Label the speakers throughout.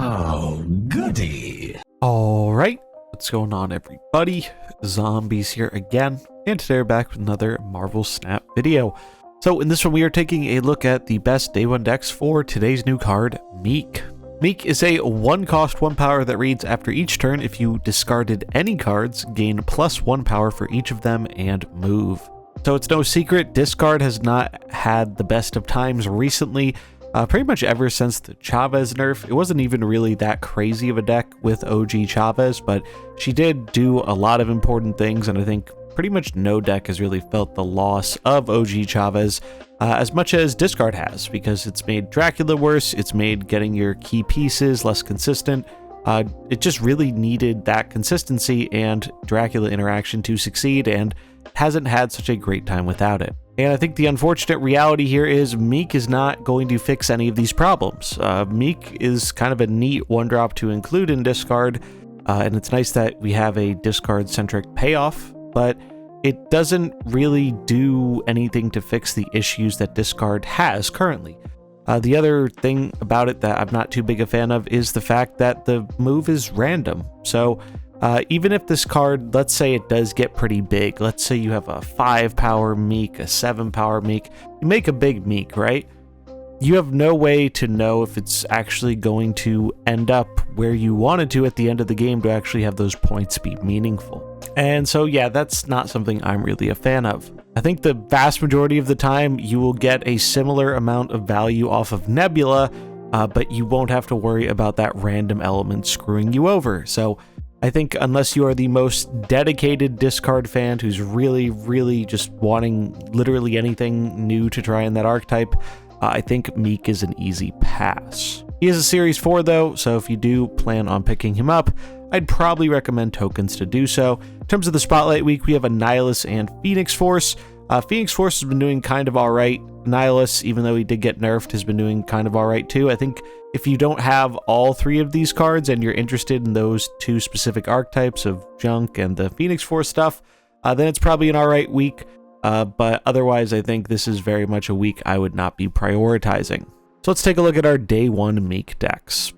Speaker 1: Oh, goody.
Speaker 2: All right, what's going on, everybody? Zombies here again, and today we're back with another Marvel Snap video. So in this one, we are taking a look at the best day one decks for today's new card, Miek. Miek is a 1-cost 1 power that reads, after each turn, if you discarded any cards, gain +1 power for each of them and move. So it's no secret, Discard has not had the best of times recently. Pretty much ever since the Chavez nerf. It wasn't even really that crazy of a deck with OG Chavez, but she did do a lot of important things, and I think pretty much no deck has really felt the loss of OG Chavez as much as Discard has, because it's made Dracula worse, it's made getting your key pieces less consistent. It just really needed that consistency and Dracula interaction to succeed, and hasn't had such a great time without it. And I think the unfortunate reality here is Miek is not going to fix any of these problems. Miek is kind of a neat 1-drop to include in Discard, and it's nice that we have a Discard-centric payoff, but it doesn't really do anything to fix the issues that Discard has currently. The other thing about it that I'm not too big a fan of is the fact that the move is random. So even if this card, let's say it does get pretty big, let's say you have a 5-power Miek, a 7-power Miek, you make a big Miek, right? You have no way to know if it's actually going to end up where you wanted to at the end of the game to actually have those points be meaningful. And so yeah, that's not something I'm really a fan of. I think the vast majority of the time you will get a similar amount of value off of Nebula, but you won't have to worry about that random element screwing you over. So I think unless you are the most dedicated Discard fan who's really just wanting literally anything new to try in that archetype, I think Miek is an easy pass. He is a Series 4 though, so if you do plan on picking him up, I'd probably recommend tokens to do so. In terms of the Spotlight Week, we have Annihilus and Phoenix Force. Phoenix Force has been doing kind of alright. Annihilus, even though he did get nerfed, has been doing kind of alright too. I think if you don't have all 3 of these cards and you're interested in those 2 specific archetypes of Junk and the Phoenix Force stuff, then it's probably an alright week. But otherwise, I think this is very much a week I would not be prioritizing. So let's take a look at our day 1 Miek decks.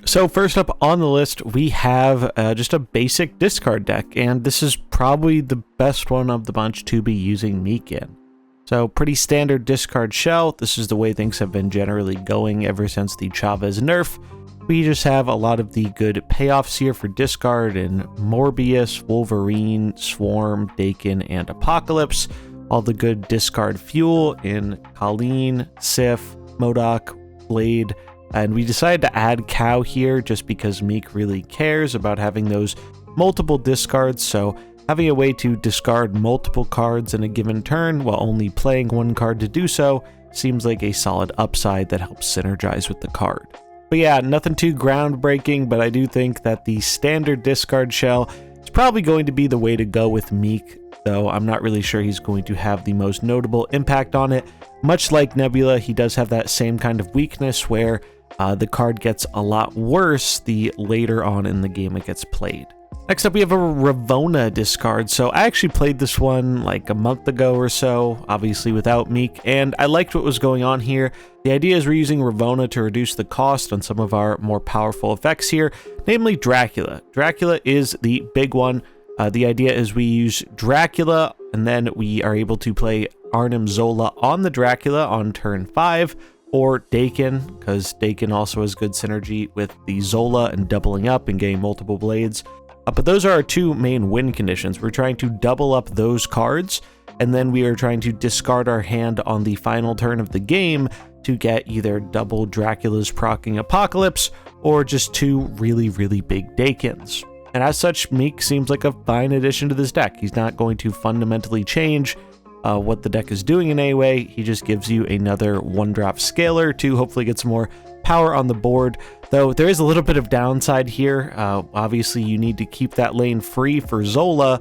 Speaker 2: So first up on the list, we have just a basic Discard deck, and this is probably the best one of the bunch to be using Miek in. So pretty standard Discard shell. This is the way things have been generally going ever since the Chavez nerf. We just have a lot of the good payoffs here for Discard in Morbius, Wolverine, Swarm, Dakin, and Apocalypse. All the good Discard fuel in Colleen, Sif, MODOK, Blade, and we decided to add Cow here just because Miek really cares about having those multiple discards, so having a way to discard multiple cards in a given turn while only playing 1 card to do so seems like a solid upside that helps synergize with the card. But yeah, nothing too groundbreaking, but I do think that the standard Discard shell is probably going to be the way to go with Miek, though I'm not really sure he's going to have the most notable impact on it. Much like Nebula, he does have that same kind of weakness where the card gets a lot worse the later on in the game it gets played. Next up, we have a Ravona Discard. So I actually played this one like a month ago or so, obviously without Miek, and I liked what was going on here. The idea is we're using Ravona to reduce the cost on some of our more powerful effects here, namely Dracula. Dracula is the big one. The idea is we use Dracula, and then we are able to play Arnim Zola on the Dracula on turn 5, or Dakin, because Dakin also has good synergy with the Zola and doubling up and getting multiple blades. But those are our 2 main win conditions. We're trying to double up those cards, and then we are trying to discard our hand on the final turn of the game to get either double Dracula's proccing Apocalypse, or just 2 really big Dakins. And as such, Miek seems like a fine addition to this deck. He's not going to fundamentally change what the deck is doing in any way. He just gives you another 1-drop scaler to hopefully get some more power on the board, though there is a little bit of downside here. Obviously you need to keep that lane free for Zola,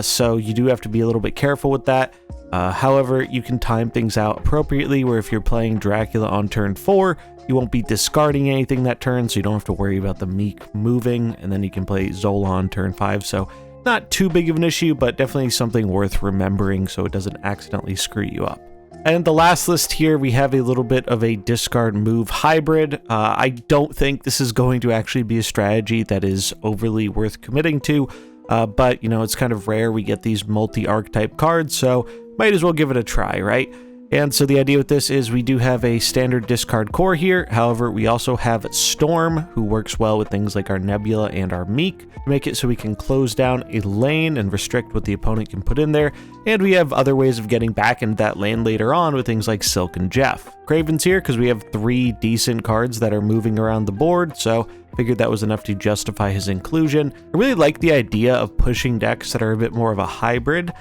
Speaker 2: so you do have to be a little bit careful with that. However, you can time things out appropriately, where if you're playing Dracula on turn 4, you won't be discarding anything that turn, so you don't have to worry about the Miek moving, and then you can play Zola on turn 5, so not too big of an issue, but definitely something worth remembering so it doesn't accidentally screw you up. And the last list here, we have a little bit of a discard move hybrid. I don't think this is going to actually be a strategy that is overly worth committing to, but you know, it's kind of rare we get these multi-archetype cards, so might as well give it a try, right? And so the idea with this is we do have a standard discard core here. However, we also have Storm, who works well with things like our Nebula and our Miek, to make it so we can close down a lane and restrict what the opponent can put in there. And we have other ways of getting back into that lane later on with things like Silk and Jeff. Craven's here because we have 3 decent cards that are moving around the board, so figured that was enough to justify his inclusion. I really like the idea of pushing decks that are a bit more of a hybrid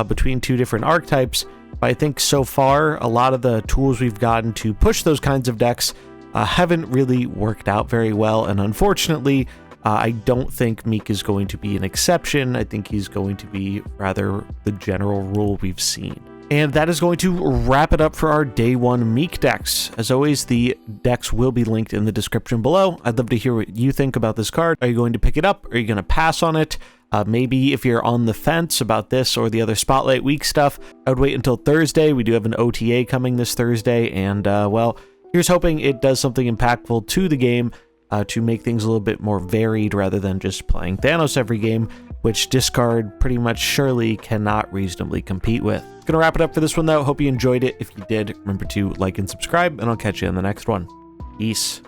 Speaker 2: between 2 different archetypes. But I think so far, a lot of the tools we've gotten to push those kinds of decks haven't really worked out very well. And unfortunately, I don't think Miek is going to be an exception. I think he's going to be rather the general rule we've seen. And that is going to wrap it up for our day 1 Miek decks. As always, the decks will be linked in the description below. I'd love to hear what you think about this card. Are you going to pick it up? Are you going to pass on it? Maybe if you're on the fence about this or the other Spotlight Week stuff, I would wait until Thursday. We do have an OTA coming this Thursday, and well, here's hoping it does something impactful to the game to make things a little bit more varied rather than just playing Thanos every game, which Discard pretty much surely cannot reasonably compete with. Gonna wrap it up for this one though. Hope you enjoyed it. If you did, remember to like and subscribe, and I'll catch you in the next one. Peace.